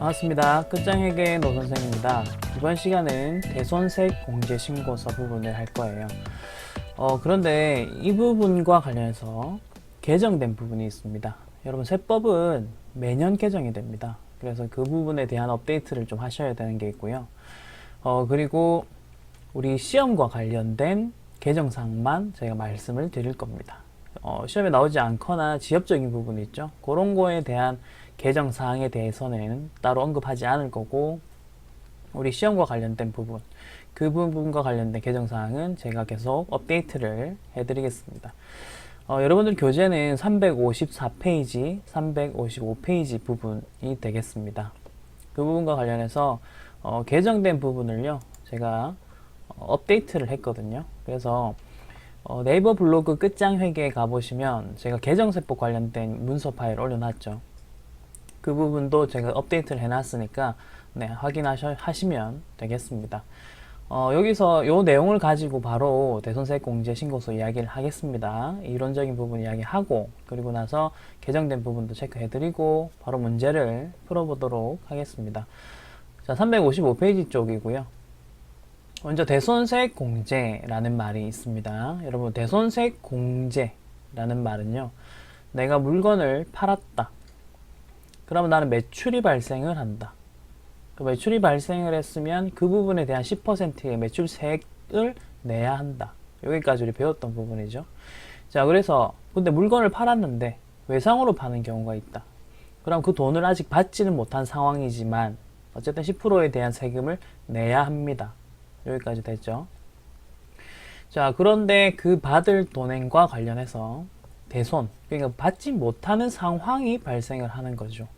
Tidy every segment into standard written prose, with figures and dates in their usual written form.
반갑습니다. 끝장회계 노선생입니다. 이번 시간은 대손색 공제 신고서 부분을 할 거예요. 그런데 이 부분과 관련해서 개정된 부분이 있습니다. 여러분 세법은 매년 개정이 됩니다. 그래서 그 부분에 대한 업데이트를 좀 하셔야 되는 게 있고요. 그리고 우리 시험과 관련된 개정사항만 제가 말씀을 드릴 겁니다. 시험에 나오지 않거나 지엽적인 부분이 있죠. 그런 거에 대한 개정사항에 대해서는 따로 언급하지 않을 거고, 우리 시험과 관련된 부분, 그 부분과 관련된 개정사항은 제가 계속 업데이트를 해드리겠습니다. 여러분들 교재는 354페이지, 355페이지 부분이 되겠습니다. 그 부분과 관련해서 개정된 부분을요, 제가 업데이트를 했거든요. 그래서 네이버 블로그 끝장회계에 가보시면 제가 개정세법 관련된 문서 파일 올려놨죠. 그 부분도 제가 업데이트를 해놨으니까 확인하시면 되겠습니다. 여기서 요 내용을 가지고 바로 대손색 공제 신고서 이야기를 하겠습니다. 이론적인 부분 이야기하고, 그리고 나서 개정된 부분도 체크해드리고 바로 문제를 풀어보도록 하겠습니다. 자, 355페이지 쪽이고요. 먼저 대손색 공제라는 말이 있습니다. 여러분, 대손색 공제라는 말은요, 내가 물건을 팔았다. 그러면 나는 매출이 발생을 한다. 그 매출이 발생을 했으면 그 부분에 대한 10%의 매출세액을 내야 한다. 여기까지 우리 배웠던 부분이죠. 자, 그래서 근데 물건을 팔았는데 외상으로 파는 경우가 있다. 그럼 그 돈을 아직 받지는 못한 상황이지만 어쨌든 10%에 대한 세금을 내야 합니다. 여기까지 됐죠. 자, 그런데 그 받을 돈과 관련해서 대손, 그러니까 받지 못하는 상황이 발생을 하는 거죠.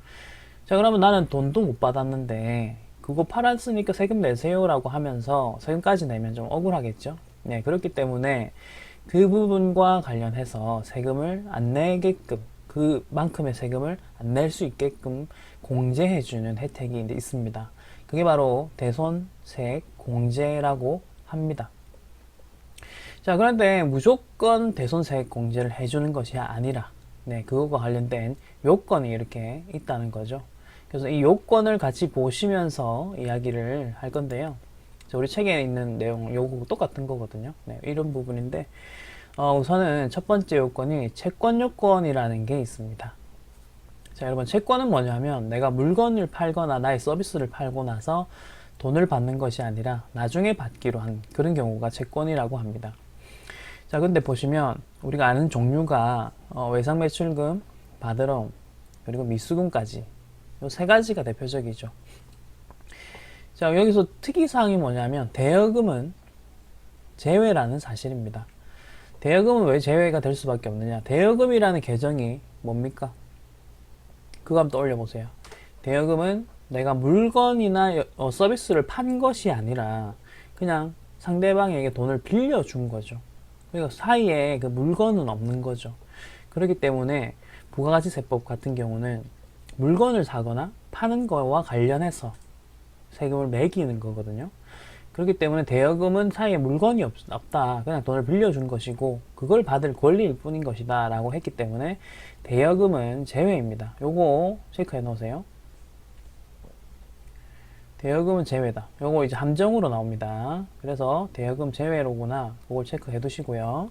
자, 그러면 나는 돈도 못 받았는데 그거 팔았으니까 세금 내세요 라고 하면서 세금까지 내면 좀 억울하겠죠. 네, 그렇기 때문에 그 부분과 관련해서 세금을 안 내게끔, 그만큼의 세금을 안 낼 수 있게끔 공제해주는 혜택이 있습니다. 그게 바로 대손색 공제라고 합니다. 자, 그런데 무조건 대손색 공제를 해주는 것이 아니라, 그것과 관련된 요건이 이렇게 있다는 거죠. 그래서 이 요건을 같이 보시면서 이야기를 할 건데요. 우리 책에 있는 내용, 요거 똑같은 거거든요. 이런 부분인데, 우선은 첫 번째 요건이 채권 요건이라는 게 있습니다. 자, 여러분, 채권은 뭐냐면 내가 물건을 팔거나 나의 서비스를 팔고 나서 돈을 받는 것이 아니라 나중에 받기로 한 그런 경우가 채권이라고 합니다. 자, 근데 보시면 우리가 아는 종류가 외상매출금, 바드럼, 그리고 미수금까지 이 세 가지가 대표적이죠. 자, 여기서 특이사항이 뭐냐면 대여금은 제외라는 사실입니다. 대여금은 왜 제외가 될 수밖에 없느냐? 대여금이라는 계정이 뭡니까? 그거 한번 떠올려 보세요. 대여금은 내가 물건이나 서비스를 판 것이 아니라 그냥 상대방에게 돈을 빌려준 거죠. 그러니까 사이에 그 물건은 없는 거죠. 그렇기 때문에 부가가치세법 같은 경우는 물건을 사거나 파는 거와 관련해서 세금을 매기는 거거든요. 그렇기 때문에 대여금은 사이에 물건이 없다. 그냥 돈을 빌려준 것이고 그걸 받을 권리일 뿐인 것이다 라고 했기 때문에 대여금은 제외입니다. 요거 체크해 놓으세요. 대여금은 제외다. 요거 이제 함정으로 나옵니다. 그래서 대여금 제외로구나. 그걸 체크해 두시고요.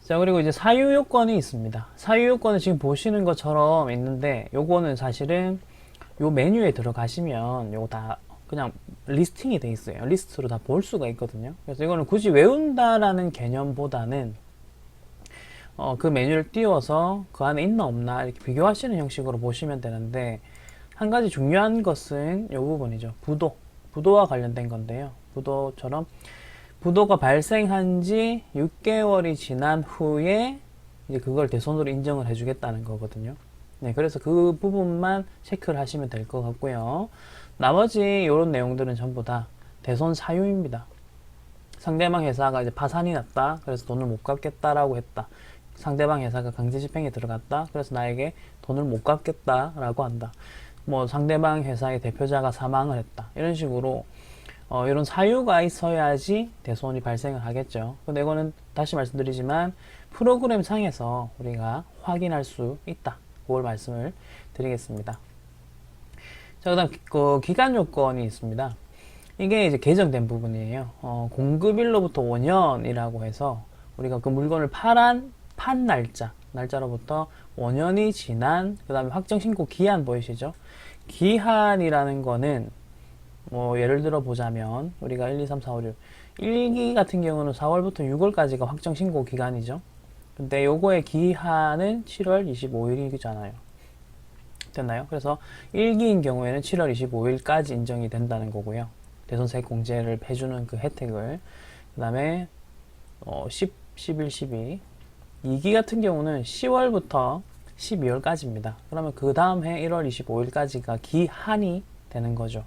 자, 그리고 이제 사유 요건이 있습니다. 사유 요건은 지금 보시는 것처럼 있는데 요거는 사실은 요 메뉴에 들어가시면 요거 다 그냥 리스팅이 돼 있어요. 리스트로 다 볼 수가 있거든요. 그래서 이거는 굳이 외운다라는 개념보다는 그 메뉴를 띄워서 그 안에 있나 없나 이렇게 비교하시는 형식으로 보시면 되는데, 한 가지 중요한 것은 이 부분이죠. 부도와 관련된 건데요. 부도처럼 부도가 발생한 지 6개월이 지난 후에 이제 그걸 대손으로 인정을 해주겠다는 거거든요. 그래서 그 부분만 체크를 하시면 될 것 같고요. 나머지 이런 내용들은 전부 다 대손 사유입니다. 상대방 회사가 이제 파산이 났다. 그래서 돈을 못 갚겠다라고 했다. 상대방 회사가 강제 집행에 들어갔다. 그래서 나에게 돈을 못 갚겠다라고 한다. 뭐 상대방 회사의 대표자가 사망을 했다. 이런 식으로 이런 사유가 있어야지 대손이 발생을 하겠죠. 근데 이거는 다시 말씀드리지만 프로그램 상에서 우리가 확인할 수 있다. 그걸 말씀을 드리겠습니다. 자, 그다음 그 기간 요건이 있습니다. 이게 이제 개정된 부분이에요. 공급일로부터 5년이라고 해서 우리가 그 물건을 판 날짜로부터 5년이 지난, 그 다음에 확정 신고 기한 보이시죠? 기한이라는 거는 뭐 예를 들어 보자면 우리가 1, 2, 3, 4, 5, 6 1기 같은 경우는 4월부터 6월까지가 확정 신고 기간이죠. 근데 요거의 기한은 7월 25일이잖아요. 됐나요? 그래서 1기인 경우에는 7월 25일까지 인정이 된다는 거고요. 대손세액 공제를 해주는 그 혜택을. 그 다음에 10, 11, 12 2기 같은 경우는 10월부터 12월까지입니다. 그러면 그 다음 해 1월 25일까지가 기한이 되는 거죠.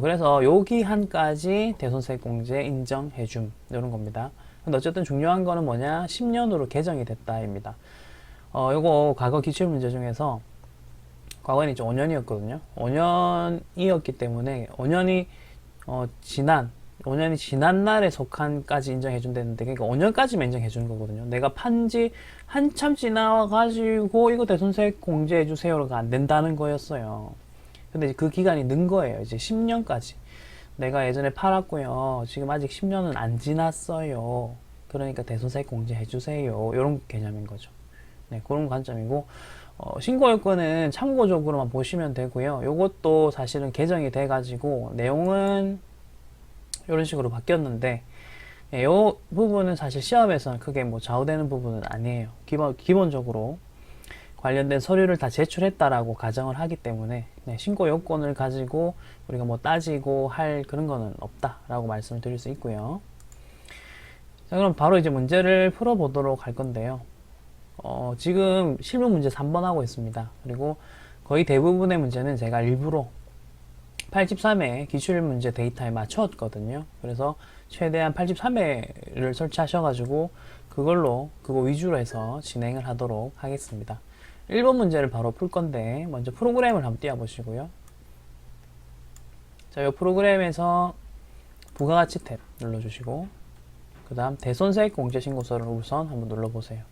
그래서 요 기한까지 대손세액 공제 인정해줌 이런 겁니다. 근데 어쨌든 중요한 거는 뭐냐, 10년으로 개정이 됐다입니다. 요거 과거 기출문제 중에서 과거에는 이제 5년이었거든요. 5년이었기 때문에 5년이 지난 날에 속한까지 인정해 준다는데, 그러니까 5년까지만 인정해 주는 거거든요. 내가 판지 한참 지나가지고 이거 대손세액 공제해 주세요가 안 된다는 거였어요. 근데 그 기간이 는 거예요. 이제 10년까지. 내가 예전에 팔았고요. 지금 아직 10년은 안 지났어요. 그러니까 대손세액 공제해 주세요. 이런 개념인 거죠. 네, 그런 관점이고, 신고 요건은 참고적으로만 보시면 되고요. 요것도 사실은 개정이 돼가지고 내용은 이런 식으로 바뀌었는데, 이 부분은 사실 시험에서는 크게 뭐 좌우되는 부분은 아니에요. 기본적으로 관련된 서류를 다 제출했다라고 가정을 하기 때문에, 네, 신고 요건을 가지고 우리가 뭐 따지고 할 그런 거는 없다라고 말씀을 드릴 수 있고요. 자, 그럼 바로 이제 문제를 풀어보도록 할 건데요. 지금 실무 문제 3번 하고 있습니다. 그리고 거의 대부분의 문제는 제가 일부러 83회 기출문제 데이터에 맞췄거든요. 그래서 최대한 83회를 설치하셔가지고 그거 위주로 해서 진행을 하도록 하겠습니다. 1번 문제를 바로 풀 건데, 먼저 프로그램을 한번 띄워보시고요. 자, 이 프로그램에서 부가가치 탭 눌러주시고, 그 다음 대손세액 공제 신고서를 우선 한번 눌러보세요.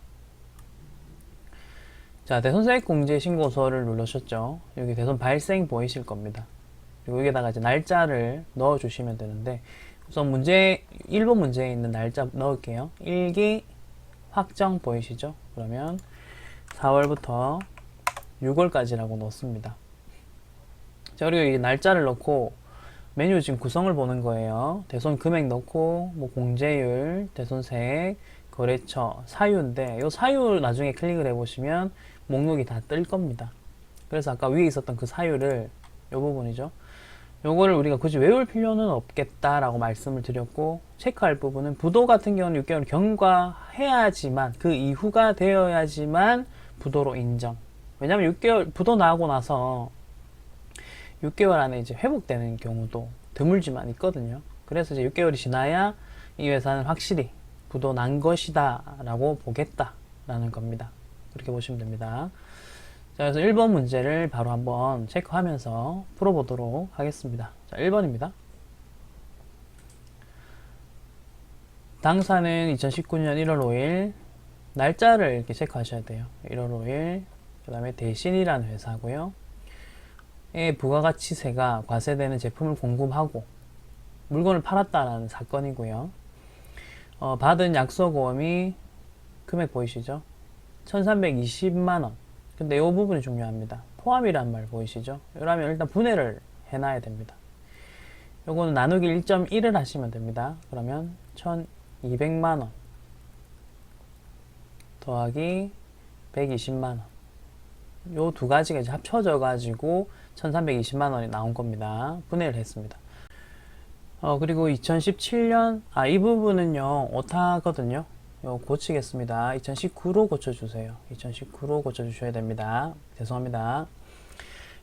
자, 대손세액 공제 신고서를 누르셨죠? 여기 대손 발생 보이실 겁니다. 그리고 여기다가 이제 날짜를 넣어주시면 되는데, 우선 1번 문제에 있는 날짜 넣을게요. 1기 확정 보이시죠? 그러면 4월부터 6월까지라고 넣습니다. 자, 그리고 이 날짜를 넣고 메뉴 지금 구성을 보는 거예요. 대손 금액 넣고, 뭐 공제율, 대손세액, 거래처, 사유인데, 이 사유 나중에 클릭을 해보시면 목록이 다 뜰 겁니다. 그래서 아까 위에 있었던 그 사유를, 이 부분이죠. 요거를 우리가 굳이 외울 필요는 없겠다라고 말씀을 드렸고, 체크할 부분은 부도 같은 경우는 6개월 경과해야지만, 그 이후가 되어야지만 부도로 인정. 왜냐면 6개월 부도 나고 나서 6개월 안에 이제 회복되는 경우도 드물지만 있거든요. 그래서 이제 6개월이 지나야 이 회사는 확실히 부도 난 것이다 라고 보겠다라는 겁니다. 그렇게 보시면 됩니다. 자, 그래서 1번 문제를 바로 한번 체크하면서 풀어보도록 하겠습니다. 자, 1번입니다. 당사는 2019년 1월 5일, 날짜를 이렇게 체크하셔야 돼요. 1월 5일, 그 다음에 대신이라는 회사고요. 부가가치세가 과세되는 제품을 공급하고 물건을 팔았다라는 사건이고요. 받은 약속보험이 금액 보이시죠? 1320만원. 근데 이 부분이 중요합니다. 포함이란 말 보이시죠? 이러면 일단 분해를 해놔야 됩니다. 요거는 나누기 1.1을 하시면 됩니다. 그러면 1200만원 더하기 120만원. 요 두 가지가 이제 합쳐져 가지고 1320만원이 나온 겁니다. 분해를 했습니다. 그리고 2017년, 이 부분은요, 오타거든요. 요 고치겠습니다. 2019로 고쳐주세요. 2019로 고쳐주셔야 됩니다. 죄송합니다.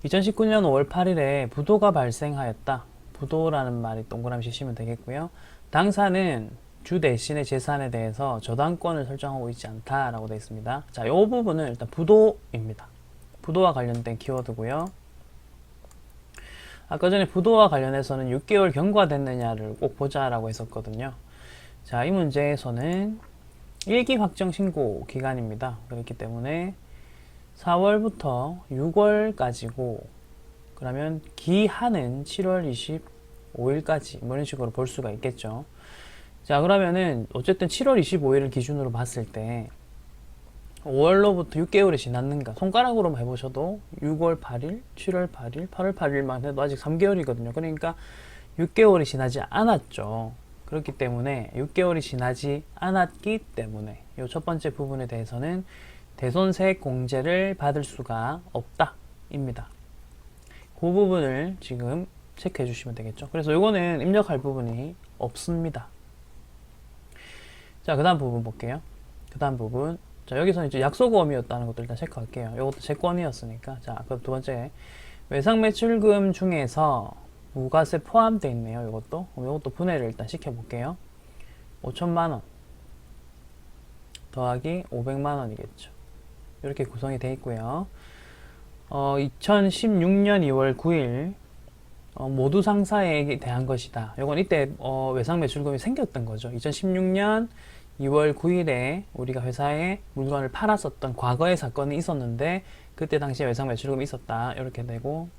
2019년 5월 8일에 부도가 발생하였다. 부도라는 말이 동그라미 치시면 되겠고요. 당사는 주 대신의 재산에 대해서 저당권을 설정하고 있지 않다라고 되어 있습니다. 자, 이 부분은 일단 부도입니다. 부도와 관련된 키워드고요. 아까 전에 부도와 관련해서는 6개월 경과됐느냐를 꼭 보자라고 했었거든요. 자, 이 문제에서는 1기 확정 신고 기간입니다. 그렇기 때문에 4월부터 6월까지고, 그러면 기한은 7월 25일까지 뭐 이런 식으로 볼 수가 있겠죠. 자, 그러면은 어쨌든 7월 25일을 기준으로 봤을 때 5월로부터 6개월이 지났는가 손가락으로만 해보셔도 6월 8일, 7월 8일, 8월 8일만 해도 아직 3개월이거든요. 그러니까 6개월이 지나지 않았죠. 그렇기 때문에 6개월이 지나지 않았기 때문에 이 첫 번째 부분에 대해서는 대손세액 공제를 받을 수가 없다 입니다. 그 부분을 지금 체크해 주시면 되겠죠. 그래서 이거는 입력할 부분이 없습니다. 자, 그 다음 부분 볼게요. 그 다음 부분. 자, 여기서는 이제 약소보험이었다는 것도 일단 체크할게요. 이것도 제 건이었으니까. 자, 아까 두 번째. 외상매출금 중에서 부가세 포함되어 있네요. 이것도. 그럼 이것도 분해를 일단 시켜볼게요. 5천만원 더하기 500만원이겠죠. 이렇게 구성이 되어 있고요. 2016년 2월 9일 모두 상사액에 대한 것이다. 이건 이때 외상매출금이 생겼던 거죠. 2016년 2월 9일에 우리가 회사에 물건을 팔았었던 과거의 사건이 있었는데 그때 당시에 외상매출금이 있었다. 이렇게 되고,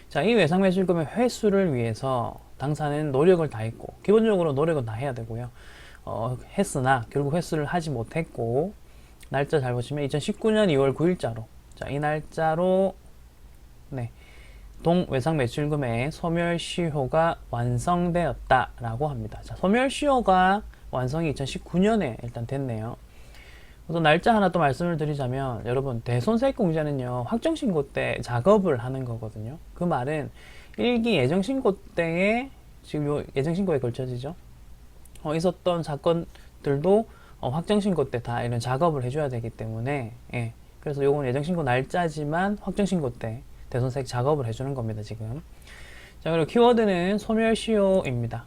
자, 이 외상매출금의 회수를 위해서 당사는 노력을 다했고, 기본적으로 노력은 다 해야 되고요. 했으나 결국 회수를 하지 못했고, 날짜 잘 보시면 2019년 2월 9일자로, 자, 이 날짜로 네, 동외상매출금의 소멸시효가 완성되었다라고 합니다. 자, 소멸시효가 완성이 2019년에 일단 됐네요. 또 날짜 하나 또 말씀을 드리자면, 여러분 대손세액 공제는요 확정신고 때 작업을 하는 거거든요. 그 말은 1기 예정신고 때에 지금 요 예정신고에 걸쳐지죠. 있었던 사건들도 확정신고 때 다 이런 작업을 해줘야 되기 때문에, 예. 그래서 요건 예정신고 날짜지만 확정신고 때 대손세액 작업을 해주는 겁니다, 지금. 자, 그리고 키워드는 소멸시효입니다.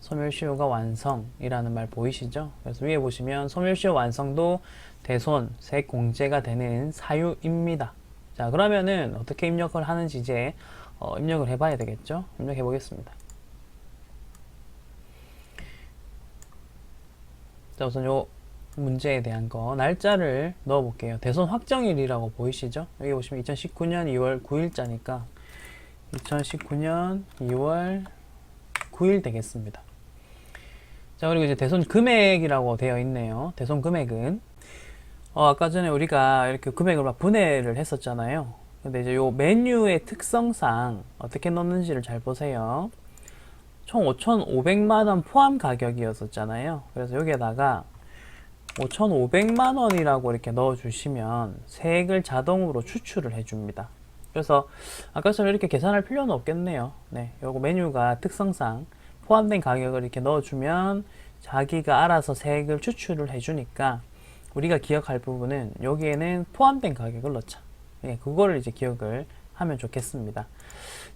소멸시효가 완성이라는 말 보이시죠? 그래서 위에 보시면 소멸시효 완성도 대손세액 공제가 되는 사유입니다. 자, 그러면은 어떻게 입력을 하는지 이제 입력을 해봐야 되겠죠? 입력해 보겠습니다. 자, 우선 요 문제에 대한 거 날짜를 넣어 볼게요. 대손 확정일이라고 보이시죠? 여기 보시면 2019년 2월 9일자니까 2019년 2월 9일 되겠습니다. 자, 그리고 이제 대손 금액이라고 되어 있네요. 대손 금액은 아까 전에 우리가 이렇게 금액을 막 분해를 했었잖아요. 근데 이제 요 메뉴의 특성상 어떻게 넣는지를 잘 보세요. 총 5,500만원 포함 가격이었었잖아요. 그래서 여기에다가 5,500만원이라고 이렇게 넣어주시면 세액을 자동으로 추출을 해줍니다. 그래서 아까처럼 이렇게 계산할 필요는 없겠네요. 네, 요거 메뉴가 특성상 포함된 가격을 이렇게 넣어주면 자기가 알아서 세액을 추출을 해주니까 우리가 기억할 부분은 여기에는 포함된 가격을 넣자. 예, 그거를 이제 기억을 하면 좋겠습니다.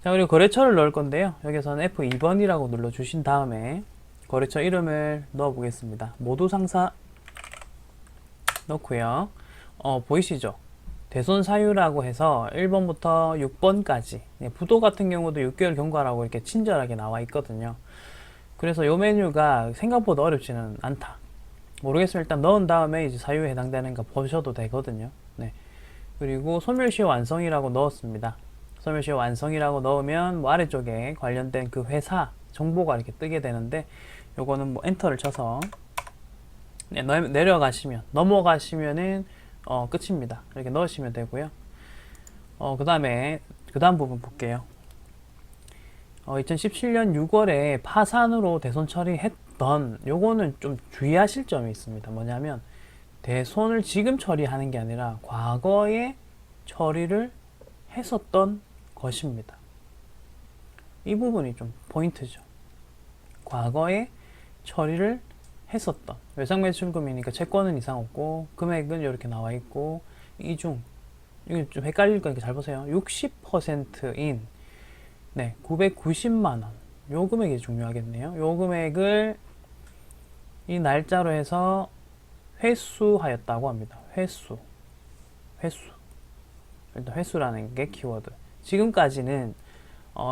자, 그리고 거래처를 넣을 건데요. 여기서는 F2번이라고 눌러주신 다음에 거래처 이름을 넣어 보겠습니다. 모두 상사 넣고요. 보이시죠? 대손 사유라고 해서 1번부터 6번까지 부도 같은 경우도 6개월 경과라고 이렇게 친절하게 나와 있거든요. 그래서 이 메뉴가 생각보다 어렵지는 않다. 모르겠으면 일단 넣은 다음에 이제 사유에 해당되는 거 보셔도 되거든요. 네. 그리고 소멸시효 완성이라고 넣었습니다. 소멸시효 완성이라고 넣으면 뭐 아래쪽에 관련된 그 회사 정보가 이렇게 뜨게 되는데, 요거는 뭐 엔터를 쳐서 네, 내려가시면 넘어가시면은 끝입니다. 이렇게 넣으시면 되고요. 그 다음에 그 다음 부분 볼게요. 2017년 6월에 파산으로 대손 처리했던, 요거는 좀 주의하실 점이 있습니다. 뭐냐면 대손을 지금 처리하는 게 아니라 과거에 처리를 했었던 것입니다. 이 부분이 좀 포인트죠. 과거에 처리를 했었던, 외상매출금이니까 채권은 이상 없고 금액은 이렇게 나와 있고, 이중 이거 좀 헷갈릴 거니까 잘 보세요. 60%인 990만원, 요 금액이 중요하겠네요. 요 금액을 이 날짜로 해서 회수하였다고 합니다. 회수. 일단 회수라는 게 키워드. 지금까지는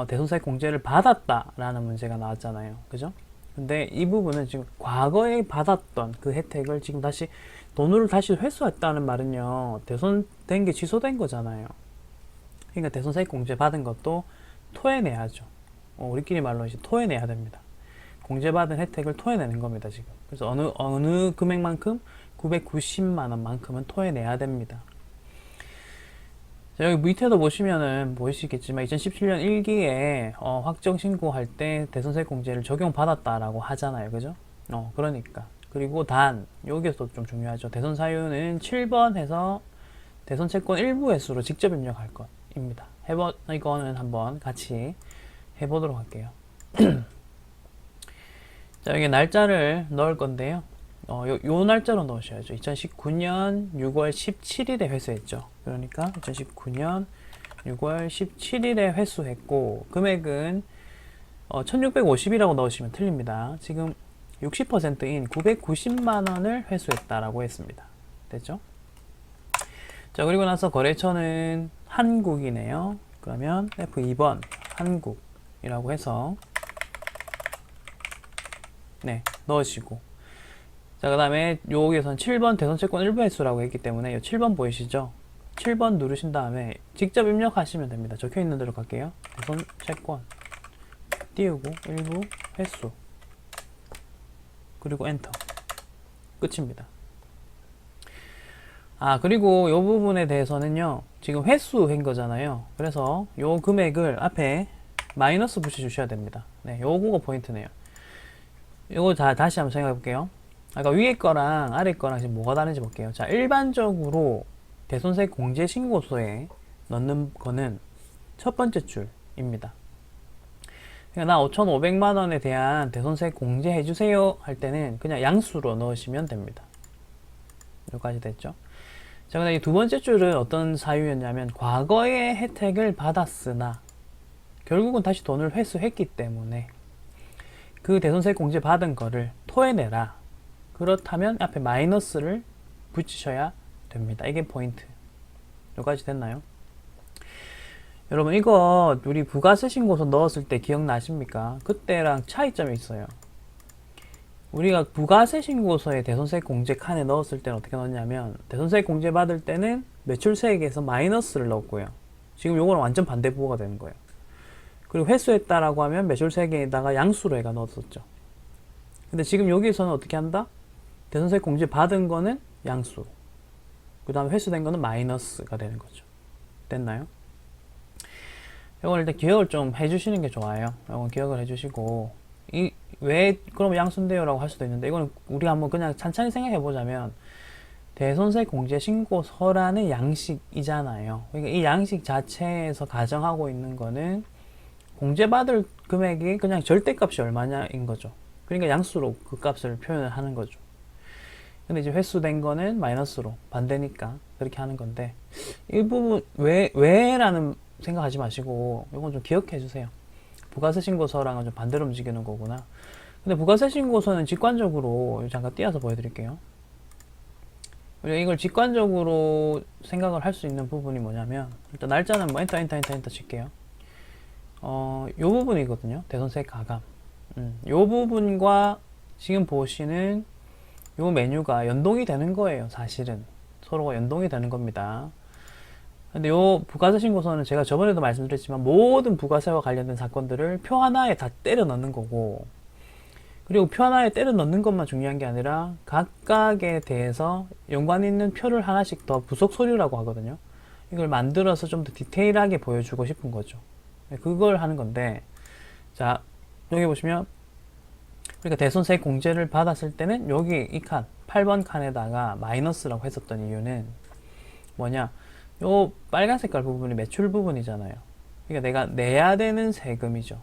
대손세액 공제를 받았다라는 문제가 나왔잖아요. 그죠? 근데 이 부분은 지금 과거에 받았던 그 혜택을 지금 다시 돈으로 다시 회수했다는 말은요, 대손된 게 취소된 거잖아요. 그러니까 대손세액 공제 받은 것도 토해내야죠. 우리끼리 말로 이제 토해내야 됩니다. 공제받은 혜택을 토해내는 겁니다, 지금. 그래서 어느 금액만큼 990만 원만큼은 토해내야 됩니다. 자, 여기 밑에도 보시면은 보이시겠지만 2017년 1기에 확정 신고할 때 대손세액 공제를 적용받았다라고 하잖아요, 그죠? 그러니까. 그리고 단 여기서 좀 중요하죠. 대손 사유는 7번 해서 대손 채권 일부 횟수로 직접 입력할 것입니다. 이거는 한번 같이 해보도록 할게요. 자, 여기 날짜를 넣을 건데요. 요 날짜로 넣으셔야죠. 2019년 6월 17일에 회수했죠. 그러니까 2019년 6월 17일에 회수했고, 금액은 1650이라고 넣으시면 틀립니다. 지금 60%인 990만원을 회수했다라고 했습니다. 됐죠? 자, 그리고 나서 거래처는 한국이네요. 그러면 F2번 한국이라고 해서 네, 넣으시고, 자, 그 다음에 여기에서는 7번 대손채권 일부 횟수라고 했기 때문에 이 7번 보이시죠? 7번 누르신 다음에 직접 입력하시면 됩니다. 적혀 있는 대로 갈게요. 대손채권 띄우고 일부 횟수 그리고 엔터. 끝입니다. 그리고 이 부분에 대해서는요, 지금 횟수인 거잖아요. 그래서 요 금액을 앞에 마이너스 붙여주셔야 됩니다. 네, 요거가 포인트네요. 요거 다시 한번 생각해 볼게요. 아까 위에 거랑 아래 거랑 지금 뭐가 다른지 볼게요. 자, 일반적으로 대손세액 공제 신고서에 넣는 거는 첫 번째 줄입니다. 그러니까 나 5,500만 원에 대한 대손세액 공제해 주세요 할 때는 그냥 양수로 넣으시면 됩니다. 여기까지 됐죠? 자, 근데 이 두 번째 줄은 어떤 사유였냐면, 과거에 혜택을 받았으나 결국은 다시 돈을 회수했기 때문에 그 대손세액 공제 받은 거를 토해내라. 그렇다면 앞에 마이너스를 붙이셔야 됩니다. 이게 포인트. 여기까지 됐나요? 여러분, 이거 우리 부가세 신고서 넣었을 때 기억나십니까? 그때랑 차이점이 있어요. 우리가 부가세 신고서에 대손세액 공제 칸에 넣었을 때는 어떻게 넣었냐면, 대손세액 공제 받을 때는 매출세액에서 마이너스를 넣었고요. 지금 요거는 완전 반대 부호가 되는 거예요. 그리고 회수했다라고 하면 매출세액에다가 양수로 해가 넣었었죠. 근데 지금 여기서는 어떻게 한다? 대손세액 공제 받은 거는 양수, 그 다음에 회수된 거는 마이너스가 되는 거죠. 됐나요? 이걸 일단 기억을 좀 해주시는 게 좋아요. 이건 기억을 해주시고, 왜 그럼 양수인데요? 라고 할 수도 있는데, 이거는 우리가 한번 그냥 찬찬히 생각해 보자면, 대손세액 공제 신고서라는 양식이잖아요. 그러니까 이 양식 자체에서 가정하고 있는 거는 공제받을 금액이 그냥 절대값이 얼마냐인 거죠. 그러니까 양수로 그 값을 표현을 하는 거죠. 근데 이제 회수된 거는 마이너스로, 반대니까 그렇게 하는 건데, 이 부분 왜라는 생각하지 마시고 이건 좀 기억해 주세요. 부가세 신고서랑은 좀 반대로 움직이는 거구나. 근데 부가세 신고서는 직관적으로, 잠깐 띄어서 보여드릴게요. 우리가 이걸 직관적으로 생각을 할 수 있는 부분이 뭐냐면, 일단 날짜는 뭐 엔터 칠게요. 요 부분이거든요. 대손세액 가감. 요 부분과 지금 보시는 요 메뉴가 연동이 되는 거예요. 사실은 서로가 연동이 되는 겁니다. 근데 요 부가세 신고서는 제가 저번에도 말씀드렸지만 모든 부가세와 관련된 사건들을 표 하나에 다 때려 넣는 거고, 그리고 표 하나에 때려 넣는 것만 중요한 게 아니라 각각에 대해서 연관 있는 표를 하나씩 더 부속 서류라고 하거든요. 이걸 만들어서 좀 더 디테일하게 보여주고 싶은 거죠. 그걸 하는 건데, 자, 여기 보시면, 그러니까 대손세액 공제를 받았을 때는 여기 이 칸 8번 칸에다가 마이너스라고 했었던 이유는 뭐냐, 요 빨간 색깔 부분이 매출 부분이잖아요. 그러니까 내가 내야 되는 세금이죠.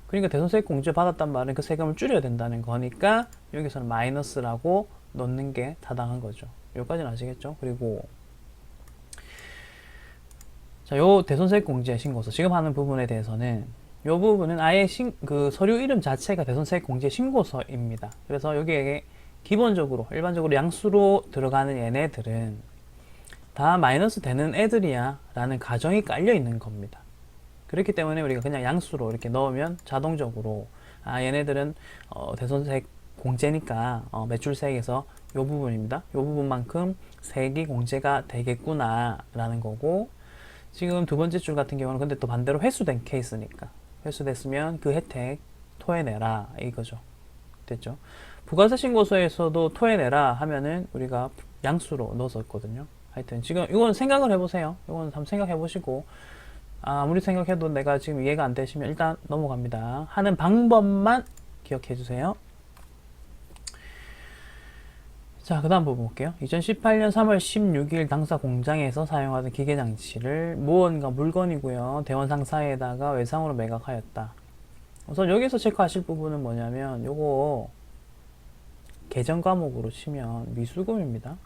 그러니까 대손세액 공제 받았단 말은 그 세금을 줄여야 된다는 거니까 여기서는 마이너스라고 넣는 게 타당한 거죠. 여기까지는 아시겠죠? 그리고 자, 요 대손세액 공제 신고서 지금 하는 부분에 대해서는, 요 부분은 아예 그 서류 이름 자체가 대손세액 공제 신고서입니다. 그래서 여기에 기본적으로 일반적으로 양수로 들어가는 얘네들은 다 마이너스 되는 애들이야 라는 가정이 깔려 있는 겁니다. 그렇기 때문에 우리가 그냥 양수로 이렇게 넣으면 자동적으로 얘네들은 대손세액 공제니까 매출세액에서 요 부분입니다. 요 부분만큼 세액이 공제가 되겠구나 라는 거고, 지금 두 번째 줄 같은 경우는 근데 또 반대로 회수된 케이스니까 회수됐으면 그 혜택 토해내라 이거죠. 됐죠? 부가세 신고서에서도 토해내라 하면은 우리가 양수로 넣었었거든요. 하여튼 지금 이건 생각을 해보세요. 이건 한번 생각해 보시고 아무리 생각해도 내가 지금 이해가 안 되시면 일단 넘어갑니다. 하는 방법만 기억해 주세요. 자, 그 다음 부분 볼게요. 2018년 3월 16일 당사 공장에서 사용하던 기계장치를 무언가 물건이고요. 대원 상사에다가 외상으로 매각하였다. 우선 여기서 체크하실 부분은 뭐냐면 요거 계정 과목으로 치면 미수금입니다.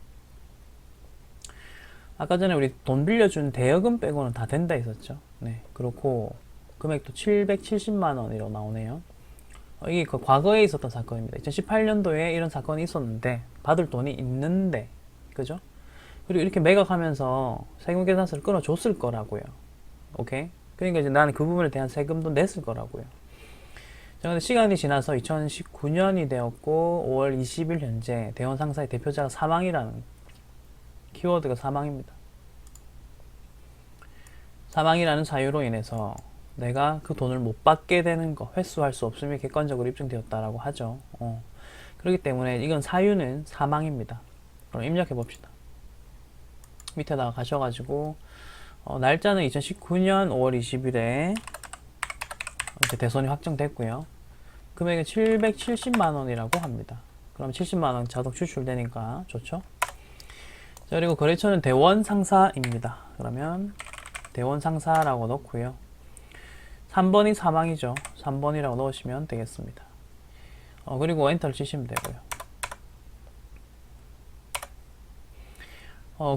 아까 전에 우리 돈 빌려준 대여금 빼고는 다 된다 했었죠. 네, 그렇고 금액도 770만 원이라고 나오네요. 이게 그 과거에 있었던 사건입니다. 2018년도에 이런 사건이 있었는데 받을 돈이 있는데 그죠? 그리고 이렇게 매각하면서 세금계산서를 끊어줬을 거라고요. 오케이? 그러니까 이제 나는 그 부분에 대한 세금도 냈을 거라고요. 자, 근데 시간이 지나서 2019년이 되었고 5월 20일 현재 대원 상사의 대표자가 사망이라는 키워드가 사망입니다. 사망이라는 사유로 인해서 내가 그 돈을 못 받게 되는 거, 회수할 수 없음이 객관적으로 입증되었다라고 하죠. 그렇기 때문에 이건 사유는 사망입니다. 그럼 입력해 봅시다. 밑에다가 가셔가지고 날짜는 2019년 5월 20일에 이제 대손이 확정됐고요. 금액은 770만 원이라고 합니다. 그럼 70만 원 자동 추출되니까 좋죠. 자, 그리고 거래처는 대원 상사입니다. 그러면 대원 상사라고 넣고요. 3번이 사망이죠. 3번이라고 넣으시면 되겠습니다. 그리고 엔터를 치시면 되고요.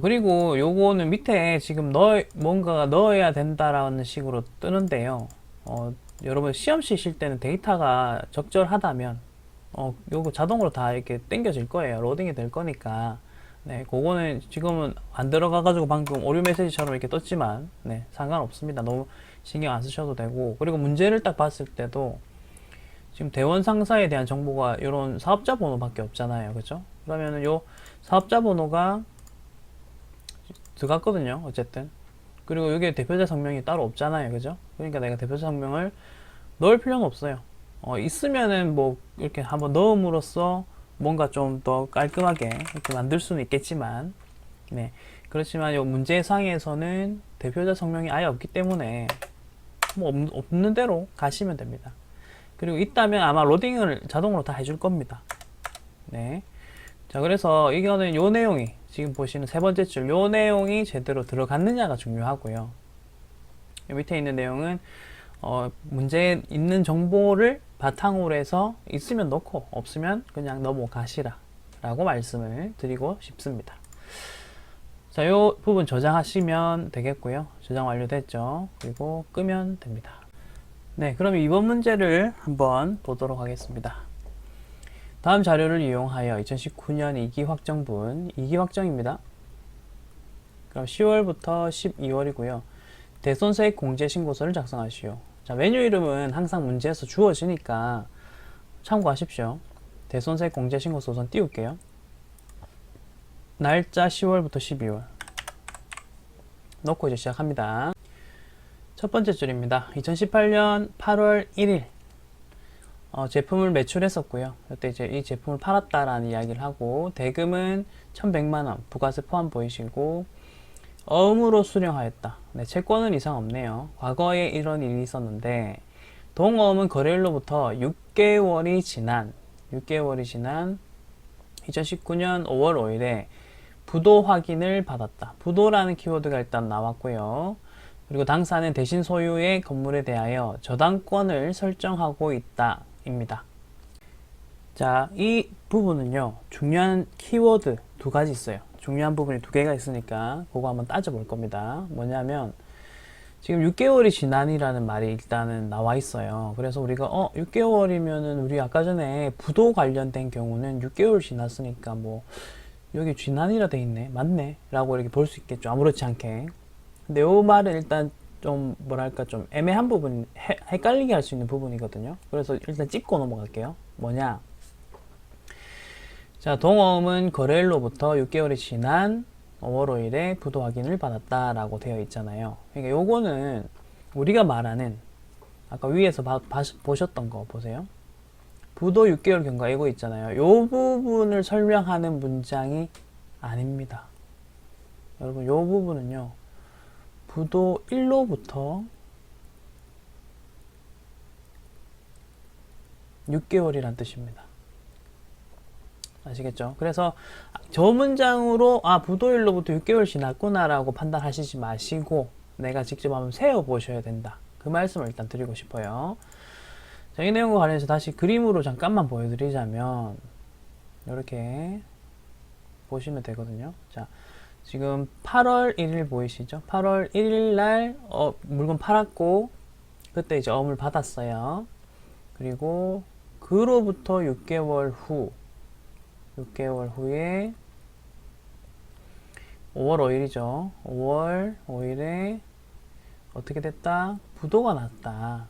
그리고 요거는 밑에 지금 뭔가가 넣어야 된다라는 식으로 뜨는데요. 여러분 시험 치실 때는 데이터가 적절하다면 요거 자동으로 다 이렇게 땡겨질 거예요. 로딩이 될 거니까. 네, 그거는 지금은 안 들어가가지고 방금 오류 메시지처럼 이렇게 떴지만, 네, 상관없습니다. 너무 신경 안 쓰셔도 되고, 그리고 문제를 딱 봤을 때도 지금 대원 상사에 대한 정보가 이런 사업자 번호밖에 없잖아요. 그죠? 그러면은 요 사업자 번호가 들어갔거든요. 어쨌든. 그리고 여기에 대표자 성명이 따로 없잖아요. 그죠? 그러니까 내가 대표자 성명을 넣을 필요는 없어요. 있으면은 뭐 이렇게 한번 넣음으로써 뭔가 좀 더 깔끔하게 이렇게 만들 수는 있겠지만, 네. 그렇지만 요 문제상에서는 대표자 성명이 아예 없기 때문에 뭐 없는 대로 가시면 됩니다. 그리고 있다면 아마 로딩을 자동으로 다 해줄 겁니다. 네. 자, 그래서 이거는 요 내용이 지금 보시는 세 번째 줄 요 내용이 제대로 들어갔느냐가 중요하고요. 밑에 있는 내용은 문제에 있는 정보를 바탕으로 해서 있으면 넣고 없으면 그냥 넘어가시라 라고 말씀을 드리고 싶습니다. 자, 요 부분 저장하시면 되겠고요. 저장 완료됐죠. 그리고 끄면 됩니다. 네, 그럼 이번 문제를 한번 보도록 하겠습니다. 다음 자료를 이용하여 2019년 2기 확정분 2기 확정입니다. 그럼 10월부터 12월이고요. 대손세액 공제 신고서를 작성하시오. 자, 메뉴 이름은 항상 문제에서 주어지니까 참고하십시오. 대손세액 공제 신고서 우선 띄울게요. 날짜 10월부터 12월 넣고 이제 시작합니다. 첫 번째 줄입니다. 2018년 8월 1일 제품을 매출했었고요. 그때 이제 이 제품을 팔았다라는 이야기를 하고 대금은 1100만원 부가세 포함 보이시고 어음으로 수령하였다. 네, 채권은 이상 없네요. 과거에 이런 일이 있었는데 동어음은 거래일로부터 6개월이 지난 2019년 5월 5일에 부도 확인을 받았다. 부도라는 키워드가 일단 나왔고요. 그리고 당사는 대신 소유의 건물에 대하여 저당권을 설정하고 있다 입니다. 자, 이 부분은요 중요한 키워드 두 가지 있어요. 중요한 부분이 두 개가 있으니까 그거 한번 따져볼 겁니다. 뭐냐면 지금 6개월이 지난이라는 말이 일단은 나와 있어요. 그래서 우리가 6개월이면은 우리 아까 전에 부도 관련된 경우는 6개월 지났으니까 뭐 여기 지난이라 돼 있네 맞네 라고 이렇게 볼 수 있겠죠. 아무렇지 않게. 근데 요 말은 일단 좀 뭐랄까 좀 애매한 부분 헷갈리게 할 수 있는 부분이거든요. 그래서 일단 짚고 넘어갈게요. 뭐냐, 자, 동어음은 거래일로부터 6개월이 지난 5월 5일에 부도 확인을 받았다라고 되어 있잖아요. 그러니까 요거는 우리가 말하는 아까 위에서 보셨던 거 보세요. 부도 6개월 경과 이거 있잖아요. 요 부분을 설명하는 문장이 아닙니다. 여러분 요 부분은요. 부도 1로부터 6개월이란 뜻입니다. 아시겠죠? 그래서 저 문장으로 부도일로부터 6개월 지났구나 라고 판단하시지 마시고 내가 직접 한번 세어보셔야 된다. 그 말씀을 일단 드리고 싶어요. 자, 이 내용과 관련해서 다시 그림으로 잠깐만 보여드리자면 이렇게 보시면 되거든요. 자, 지금 8월 1일 보이시죠? 8월 1일 날 물건 팔았고 그때 이제 어음을 받았어요. 그리고 그로부터 6개월 후에 5월 5일이죠. 5월 5일에 어떻게 됐다? 부도가 났다.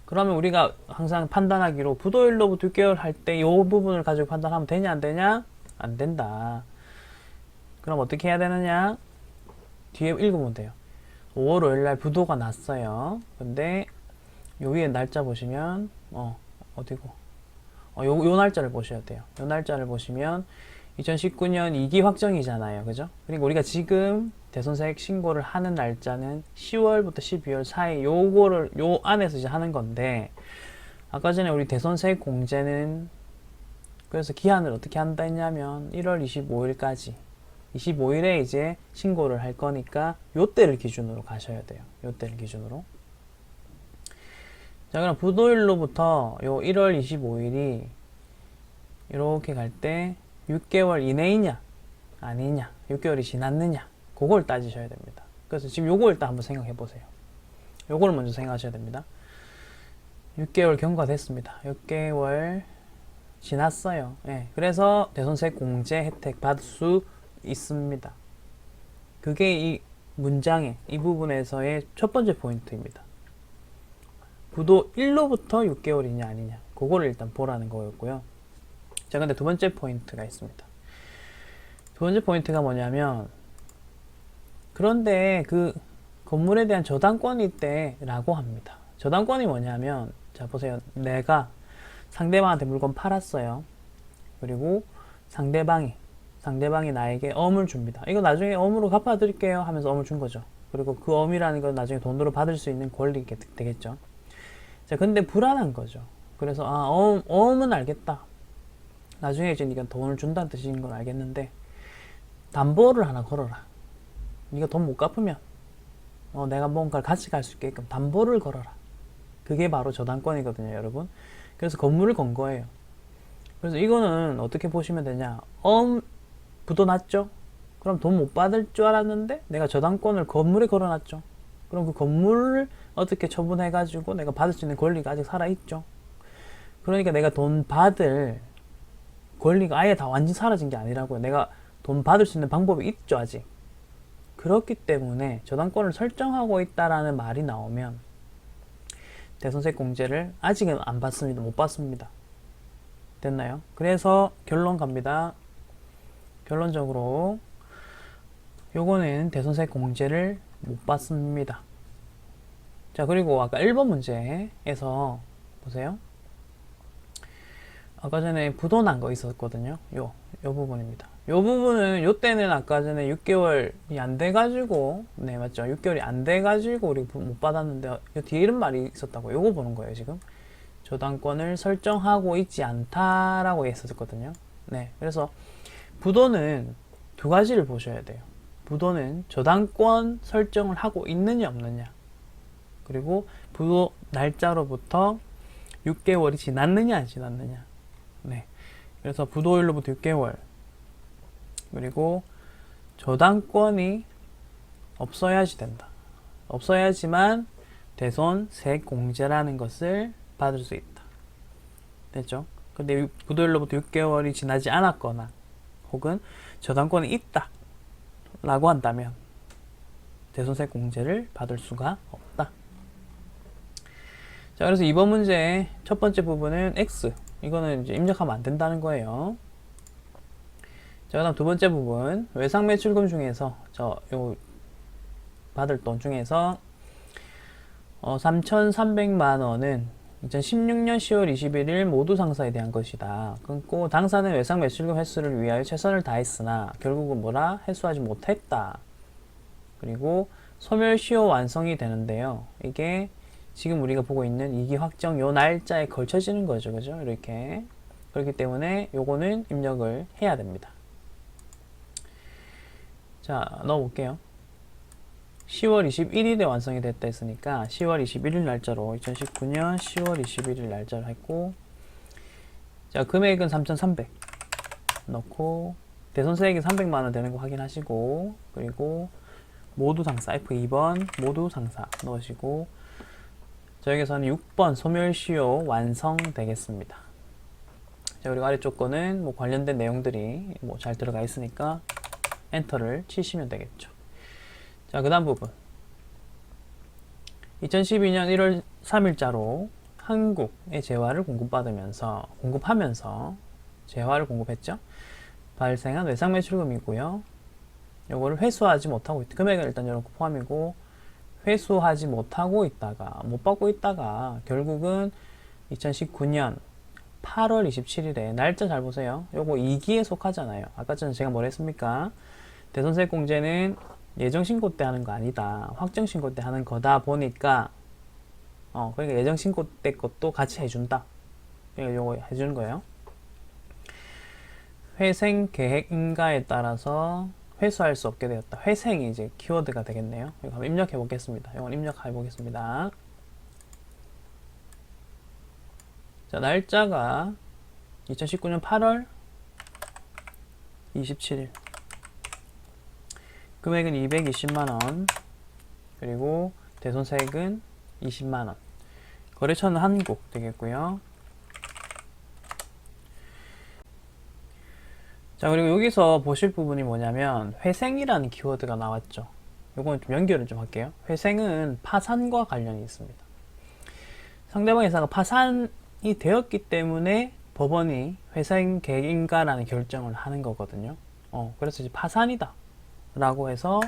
그러면 우리가 항상 판단하기로 부도일로부터 6개월 할 때 이 부분을 가지고 판단하면 되냐 안 되냐? 안 된다. 그럼 어떻게 해야 되느냐? 뒤에 읽으면 돼요. 5월 5일 날 부도가 났어요. 근데 요 위에 날짜 보시면 어디고? 요 날짜를 보셔야 돼요. 요 날짜를 보시면 2019년 2기 확정이잖아요. 그죠? 그리고 우리가 지금 대손색 신고를 하는 날짜는 10월부터 12월 사이 요거를 요 안에서 이제 하는 건데 아까 전에 우리 대손색 공제는 그래서 기한을 어떻게 한다 했냐면 1월 25일까지 25일에 이제 신고를 할 거니까 요 때를 기준으로 가셔야 돼요. 요 때를 기준으로. 자, 그럼 부도일로부터 요 1월 25일이 이렇게 갈 때 6개월 이내이냐 아니냐 6개월이 지났느냐 그걸 따지셔야 됩니다. 그래서 지금 요거 일단 한번 생각해 보세요. 요걸 먼저 생각하셔야 됩니다. 6개월 경과됐습니다. 6개월 지났어요. 예, 그래서 대손색 공제 혜택 받을 수 있습니다. 그게 이 문장의 이 부분에서의 첫 번째 포인트입니다. 부도 1로부터 6개월이냐 아니냐 그거를 일단 보라는 거였고요. 자, 근데 두 번째 포인트가 있습니다. 두 번째 포인트가 뭐냐면 그런데 그 건물에 대한 저당권이 있대 라고 합니다. 저당권이 뭐냐면 자 보세요. 내가 상대방한테 물건 팔았어요. 그리고 상대방이 나에게 어음을 줍니다. 이거 나중에 어음으로 갚아드릴게요 하면서 어음을 준 거죠. 그리고 그 어음이라는 건 나중에 돈으로 받을 수 있는 권리가 되겠죠. 자, 근데 불안한 거죠. 그래서 어음은 알겠다. 나중에 이제 네가 돈을 준다는 뜻인 걸 알겠는데 담보를 하나 걸어라. 네가 돈 못 갚으면 내가 뭔가를 같이 갈 수 있게끔 담보를 걸어라. 그게 바로 저당권이거든요, 여러분. 그래서 건물을 건 거예요. 그래서 이거는 어떻게 보시면 되냐? 부도 났죠? 그럼 돈 못 받을 줄 알았는데 내가 저당권을 건물에 걸어놨죠. 그럼 그 건물을 어떻게 처분해가지고 내가 받을 수 있는 권리가 아직 살아있죠. 그러니까 내가 돈 받을 권리가 아예 다 완전히 사라진 게 아니라고요. 내가 돈 받을 수 있는 방법이 있죠, 아직. 그렇기 때문에 저당권을 설정하고 있다라는 말이 나오면 대손색 공제를 아직은 안 받습니다. 못 받습니다. 됐나요? 그래서 결론 갑니다. 결론적으로 요거는 대손색 공제를 못 받습니다. 자, 그리고 아까 1번 문제에서 보세요. 아까 전에 부도 난 거 있었거든요. 요 부분입니다. 요 부분은 요 때는 아까 전에 6개월이 안 돼가지고 네 맞죠? 6개월이 안 돼가지고 우리 못 받았는데 요 뒤에 이런 말이 있었다고 요거 보는 거예요 지금. 저당권을 설정하고 있지 않다라고 했었거든요. 네, 그래서 부도는 두 가지를 보셔야 돼요. 부도는 저당권 설정을 하고 있느냐 없느냐, 그리고 부도 날짜로부터 6개월이 지났느냐 안 지났느냐. 네, 그래서 부도일로부터 6개월 그리고 저당권이 없어야지 된다. 없어야지만 대손색 공제라는 것을 받을 수 있다. 됐죠? 근데 부도일로부터 6개월이 지나지 않았거나 혹은 저당권이 있다 라고 한다면 대손색 공제를 받을 수가 없다. 자, 그래서 이번 문제의 첫 번째 부분은 X. 이거는 이제 입력하면 안 된다는 거예요. 자, 그다음 두 번째 부분 외상 매출금 중에서 요 받을 돈 중에서 3,300만 원은 2016년 10월 21일 모두 상사에 대한 것이다. 끊고 당사는 외상 매출금 회수를 위하여 최선을 다했으나 결국은 뭐라 회수하지 못했다. 그리고 소멸시효 완성이 되는데요. 이게 지금 우리가 보고 있는 이기 확정 요 날짜에 걸쳐지는 거죠. 그죠? 이렇게. 그렇기 때문에 요거는 입력을 해야 됩니다. 자, 넣어볼게요. 10월 21일에 완성이 됐다 했으니까 10월 21일 날짜로 2019년 10월 21일 날짜로 했고, 자, 금액은 3,300 넣고 대손세액이 300만원 되는 거 확인하시고, 그리고 모두 상사 F2번 모두 상사 넣으시고, 저에게서는 6번 소멸시효 완성되겠습니다. 자, 그리고 아래쪽 거는 뭐 관련된 내용들이 뭐 잘 들어가 있으니까 엔터를 치시면 되겠죠. 자, 그 다음 부분 2012년 1월 3일자로 한국에 재화를 공급하면서 재화를 공급했죠. 발생한 외상 매출금이고요. 요거를 회수하지 못하고 금액은 일단 이렇게 포함이고, 회수하지 못하고 있다가 못 받고 있다가 결국은 2019년 8월 27일에 날짜 잘 보세요. 요거 2기에 속하잖아요. 아까 전에 제가 뭐라 했습니까? 대손세액 공제는 예정신고 때 하는 거 아니다. 확정신고 때 하는 거다 보니까 그러니까 예정신고 때 것도 같이 해준다. 그러니까 요거 해주는 거예요. 회생 계획 인가에 따라서 회수할 수 없게 되었다. 회생이 이제 키워드가 되겠네요. 이거 한번 입력해 보겠습니다. 이건 입력해 보겠습니다. 자, 날짜가 2019년 8월 27일. 금액은 220만원. 그리고 대손세액은 20만원. 거래처는 한국 되겠고요. 자, 그리고 여기서 보실 부분이 뭐냐면 회생이라는 키워드가 나왔죠. 요건 좀 연결을 좀 할게요. 회생은 파산과 관련이 있습니다. 상대방 회사가 파산이 되었기 때문에 법원이 회생 계획인가라는 결정을 하는 거거든요. 그래서 이제 파산이다 라고 해서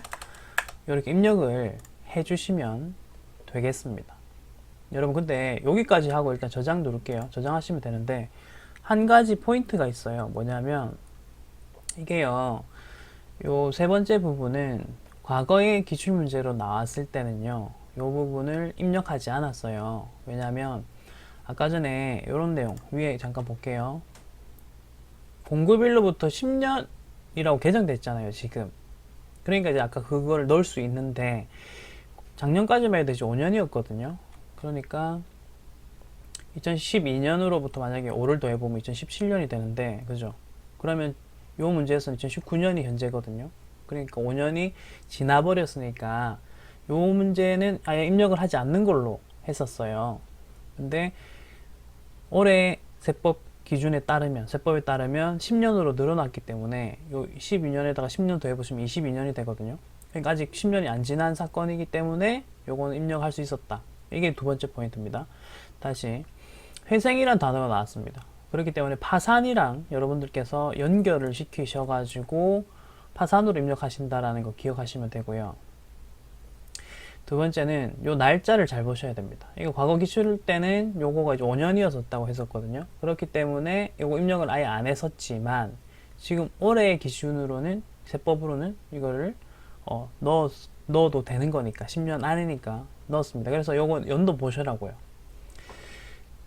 이렇게 입력을 해주시면 되겠습니다. 여러분, 근데 여기까지 하고 일단 저장 누를게요. 저장하시면 되는데 한 가지 포인트가 있어요. 뭐냐면 이게요, 요 세 번째 부분은 과거의 기출문제로 나왔을 때는요, 요 부분을 입력하지 않았어요. 왜냐면 아까 전에 요런 내용 위에 잠깐 볼게요. 공급일로부터 10년이라고 개정됐잖아요, 지금. 그러니까 이제 아까 그걸 넣을 수 있는데 작년까지만 해도 이제 5년이었거든요. 그러니까 2012년으로부터 만약에 5를 더해보면 2017년이 되는데, 그죠? 그러면 요 문제에서는 2019년이 현재거든요. 그러니까 5년이 지나버렸으니까 요 문제는 아예 입력을 하지 않는 걸로 했었어요. 근데 올해 세법 기준에 따르면, 세법에 따르면 10년으로 늘어났기 때문에 요 12년에다가 10년 더 해보시면 22년이 되거든요. 그러니까 아직 10년이 안 지난 사건이기 때문에 요거는 입력할 수 있었다. 이게 두 번째 포인트입니다. 다시 회생이란 단어가 나왔습니다. 그렇기 때문에 파산이랑 여러분들께서 연결을 시키셔가지고 파산으로 입력하신다라는 거 기억하시면 되고요. 두 번째는 요 날짜를 잘 보셔야 됩니다. 이거 과거 기출 때는 요거가 이제 5년이었었다고 했었거든요. 그렇기 때문에 요거 입력을 아예 안 했었지만 지금 올해의 기준으로는, 세법으로는 이거를 넣어도 되는 거니까 10년 안이니까 넣었습니다. 그래서 요거 연도 보셔라고요.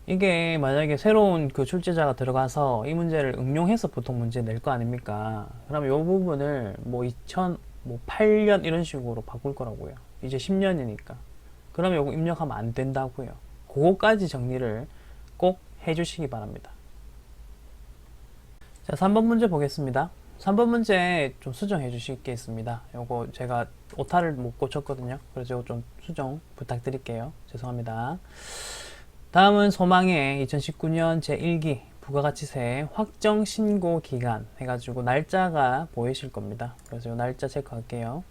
이게 만약에 새로운 그 출제자가 들어가서 이 문제를 응용해서 보통 문제 낼 거 아닙니까? 그러면 이 부분을 뭐 2008년 이런 식으로 바꿀 거라고요. 이제 10년이니까. 그러면 이거 입력하면 안 된다고요. 그거까지 정리를 꼭 해주시기 바랍니다. 자, 3번 문제 보겠습니다. 3번 문제 좀 수정해 주시겠습니다. 요거 제가 오타를 못 고쳤거든요. 그래서 이거 좀 수정 부탁드릴게요. 죄송합니다. 다음은 소망의 2019년 제1기 부가가치세 확정 신고 기간 해가지고 날짜가 보이실 겁니다. 그래서 이 날짜 체크할게요.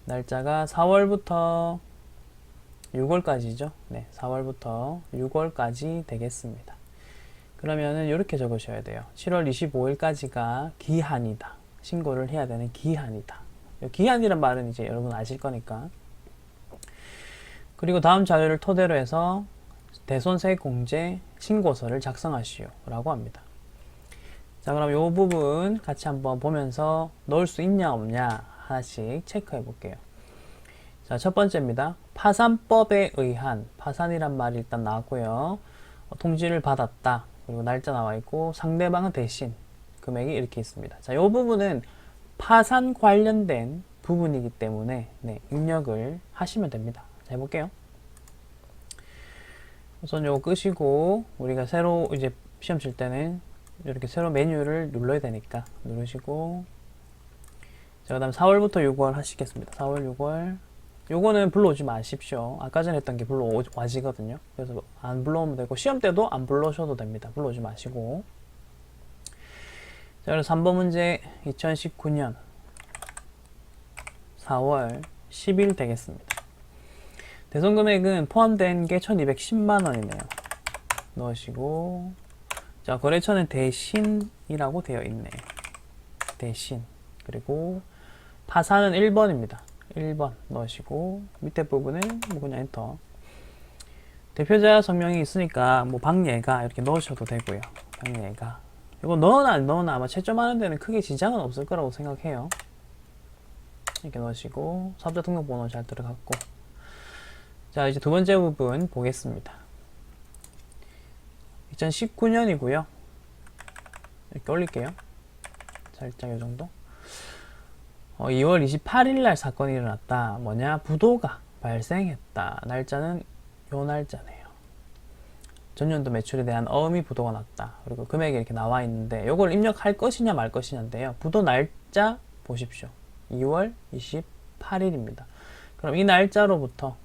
날짜가 4월부터 6월까지죠. 네, 4월부터 6월까지 되겠습니다. 그러면은 이렇게 적으셔야 돼요. 7월 25일까지가 기한이다. 신고를 해야 되는 기한이다. 기한이란 말은 이제 여러분 아실 거니까. 그리고 다음 자료를 토대로 해서 대손세액공제 신고서를 작성하시오 라고 합니다. 자, 그럼 이 부분 같이 한번 보면서 넣을 수 있냐 없냐 하나씩 체크해 볼게요. 자, 첫 번째입니다. 파산법에 의한, 파산이란 말이 일단 나왔고요. 통지를 받았다. 그리고 날짜 나와 있고 상대방은 대신 금액이 이렇게 있습니다. 자, 이 부분은 파산 관련된 부분이기 때문에 입력을 하시면 됩니다. 자, 해볼게요. 우선 요거 끄시고 우리가 새로 이제 시험 칠 때는 이렇게 새로 메뉴를 눌러야 되니까 누르시고, 자, 그 다음 4월부터 6월 하시겠습니다. 4월, 6월. 요거는 불러오지 마십시오. 아까 전에 했던 게 불러와지거든요. 그래서 안 불러오면 되고, 시험 때도 안 불러오셔도 됩니다. 불러오지 마시고. 자, 그래서 3번 문제 2019년 4월 10일 되겠습니다. 대손금액은 포함된 게 1210만원이네요. 넣으시고, 자, 거래처는 대신이라고 되어 있네. 대신. 그리고 파산은 1번입니다. 1번 넣으시고, 밑에 부분은 뭐 그냥 엔터. 대표자 성명이 있으니까 뭐 박예가 이렇게 넣으셔도 되고요. 박예가. 이거 넣으나 안 넣으나 아마 채점하는 데는 크게 지장은 없을 거라고 생각해요. 이렇게 넣으시고, 사업자 등록번호 잘 들어갔고. 자, 이제 두 번째 부분 보겠습니다. 2019년이고요. 이렇게 올릴게요. 살짝 이 정도. 2월 28일 날 사건이 일어났다. 뭐냐? 부도가 발생했다. 날짜는 요 날짜네요. 전년도 매출에 대한 어음이 부도가 났다. 그리고 금액이 이렇게 나와 있는데 요걸 입력할 것이냐 말 것이냐인데요. 부도 날짜 보십시오. 2월 28일입니다. 그럼 이 날짜로부터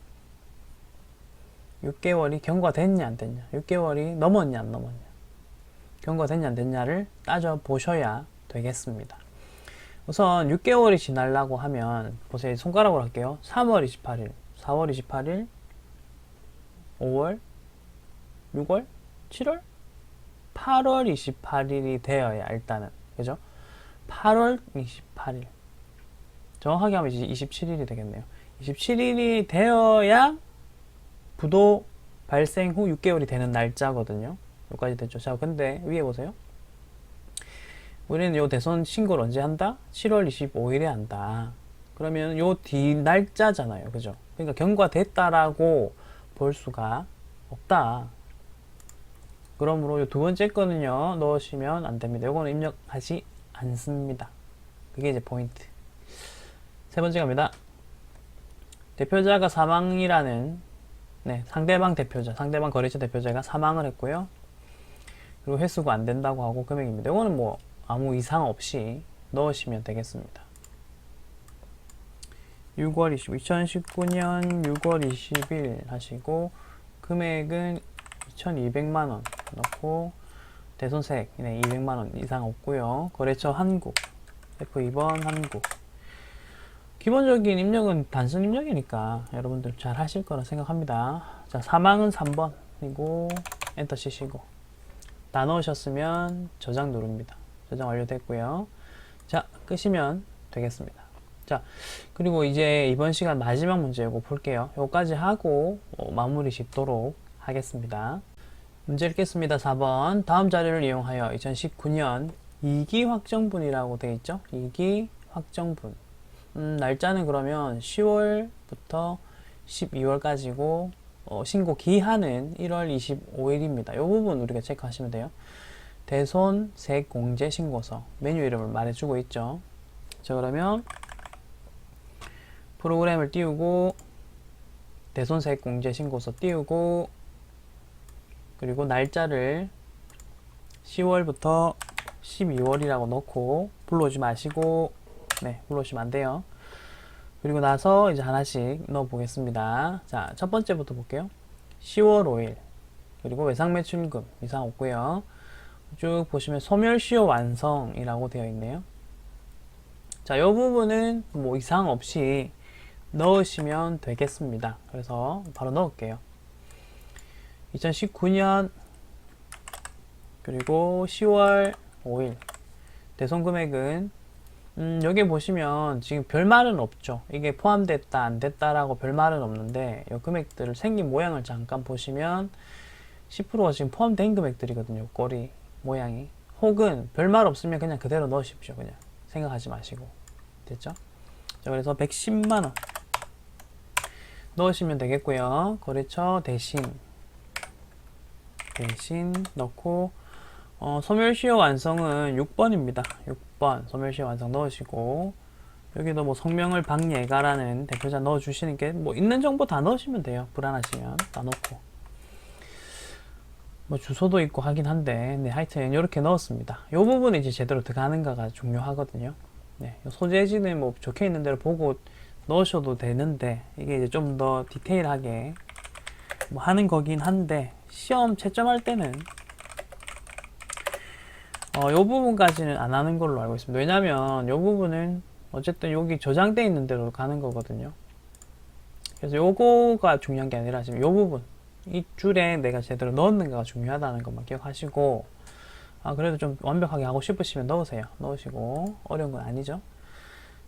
6개월이 경과됐냐 안 됐냐, 6개월이 넘었냐 안 넘었냐, 경과됐냐 안 됐냐를 따져 보셔야 되겠습니다. 우선 6개월이 지나려고 하면 보세요. 손가락으로 할게요. 3월 28일, 4월 28일, 5월, 6월, 7월, 8월 28일이 되어야 일단은, 그죠? 8월 28일, 정확하게 하면 이제 27일이 되겠네요. 27일이 되어야 부도 발생 후 6개월이 되는 날짜거든요. 여기까지 됐죠. 자, 근데 위에 보세요. 우리는 요 대손 신고를 언제 한다? 7월 25일에 한다. 그러면 요 뒤 날짜잖아요. 그죠? 그러니까 경과됐다라고 볼 수가 없다. 그러므로 요 두 번째 거는요, 넣으시면 안 됩니다. 요거는 입력하지 않습니다. 그게 이제 포인트. 세 번째 갑니다. 대표자가 사망이라는, 상대방 대표자, 상대방 거래처 대표자가 사망을 했고요. 그리고 회수가 안 된다고 하고 금액입니다. 이거는 뭐 아무 이상 없이 넣으시면 되겠습니다. 2019년 6월 20일 하시고, 금액은 2200만원 넣고, 대손세액 200만원 이상 없고요. 거래처 한국, F2번 한국. 기본적인 입력은 단순 입력이니까 여러분들 잘 하실 거라 생각합니다. 자, 사망은 3번, 그리고 엔터 치시고, 다 넣으셨으면 저장 누릅니다. 저장 완료됐고요. 자, 끄시면 되겠습니다. 자, 그리고 이제 이번 시간 마지막 문제 이거 볼게요. 요까지 하고 마무리 짓도록 하겠습니다. 문제 읽겠습니다. 4번. 다음 자료를 이용하여 2019년 2기 확정분이라고 되어 있죠? 2기 확정분. 날짜는 그러면 10월부터 12월까지고, 신고 기한은 1월 25일입니다. 이 부분 우리가 체크하시면 돼요. 대손세액공제 신고서. 메뉴 이름을 말해주고 있죠. 자, 그러면 프로그램을 띄우고, 대손세액공제 신고서 띄우고, 그리고 날짜를 10월부터 12월이라고 넣고, 불러오지 마시고, 불러오시면 안 돼요. 그리고 나서 이제 하나씩 넣어 보겠습니다. 자, 첫 번째부터 볼게요. 10월 5일. 그리고 외상매출금 이상 없고요. 쭉 보시면 소멸시효 완성이라고 되어 있네요. 자, 이 부분은 뭐 이상 없이 넣으시면 되겠습니다. 그래서 바로 넣을게요. 2019년 그리고 10월 5일 대손금액은 여기 보시면 지금 별말은 없죠. 이게 포함됐다, 안 됐다라고 별말은 없는데, 이 금액들을 생긴 모양을 잠깐 보시면 10%가 지금 포함된 금액들이거든요. 꼬리 모양이. 혹은 별말 없으면 그냥 그대로 넣으십시오. 그냥 생각하지 마시고. 됐죠? 자, 그래서 110만원 넣으시면 되겠고요. 거래처 대신 넣고, 소멸시효 완성은 6번입니다. 6번 소멸시효 완성 넣으시고, 여기도 뭐 성명을 박예가라는 대표자 넣어주시는 게, 뭐 있는 정보 다 넣으시면 돼요. 불안하시면 다 넣고, 뭐 주소도 있고 하긴 한데, 네, 하여튼 이렇게 넣었습니다. 이 부분이 이제 제대로 들어가는가가 중요하거든요. 네, 소재지는 뭐 적혀 있는 대로 보고 넣으셔도 되는데, 이게 이제 좀 더 디테일하게 뭐 하는 거긴 한데, 시험 채점할 때는 요 부분까지는 안 하는 걸로 알고 있습니다. 왜냐면 요 부분은 어쨌든 여기 저장되어 있는 대로 가는 거거든요. 그래서 요거가 중요한 게 아니라 지금 요 부분, 이 줄에 내가 제대로 넣었는가가 중요하다는 것만 기억하시고, 그래도 좀 완벽하게 하고 싶으시면 넣으세요. 넣으시고, 어려운 건 아니죠.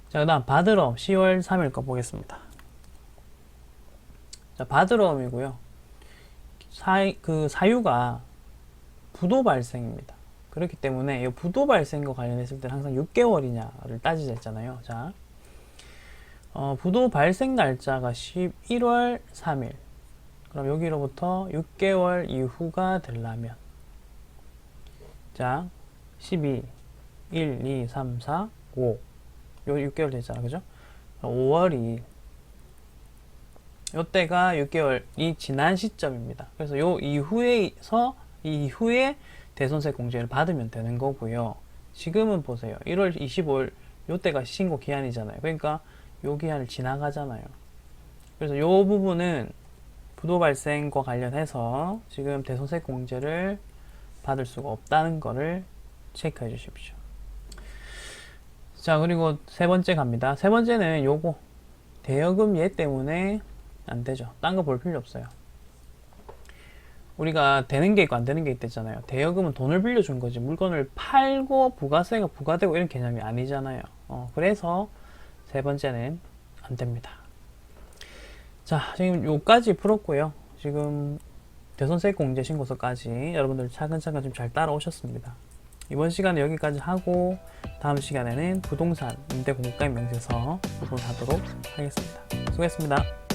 자, 그 다음 바드럼 10월 3일 거 보겠습니다. 자, 바드럼이고요. 사유가 부도 발생입니다. 그렇기 때문에 이 부도 발생과 관련했을 때는 항상 6개월이냐를 따지자 했잖아요. 자, 부도 발생 날짜가 11월 3일. 그럼 여기로부터 6개월 이후가 되려면, 자, 12, 1, 2, 3, 4, 5. 요 6개월 됐잖아. 그죠? 5월 2일. 요때가 6개월이 지난 시점입니다. 그래서 요 이후에 대손세 공제를 받으면 되는 거고요. 지금은 보세요. 1월 25일 요때가 신고 기한이잖아요. 그러니까 요 기한을 지나가잖아요. 그래서 요 부분은 부도 발생과 관련해서 지금 대손세 공제를 받을 수가 없다는 거를 체크해 주십시오. 자, 그리고 세 번째 갑니다. 세 번째는 요거 대여금 예 때문에 안 되죠. 딴 거 볼 필요 없어요. 우리가 되는 게 있고 안 되는 게 있댔잖아요. 대여금은 돈을 빌려준 거지 물건을 팔고 부가세가 부과되고 이런 개념이 아니잖아요. 그래서 세 번째는 안 됩니다. 자, 지금 요까지 풀었고요. 지금 대손세 공제 신고서까지 여러분들 차근차근 좀 잘 따라오셨습니다. 이번 시간에 여기까지 하고 다음 시간에는 부동산 임대 공급가입 명세서 부분하도록 하겠습니다. 수고했습니다.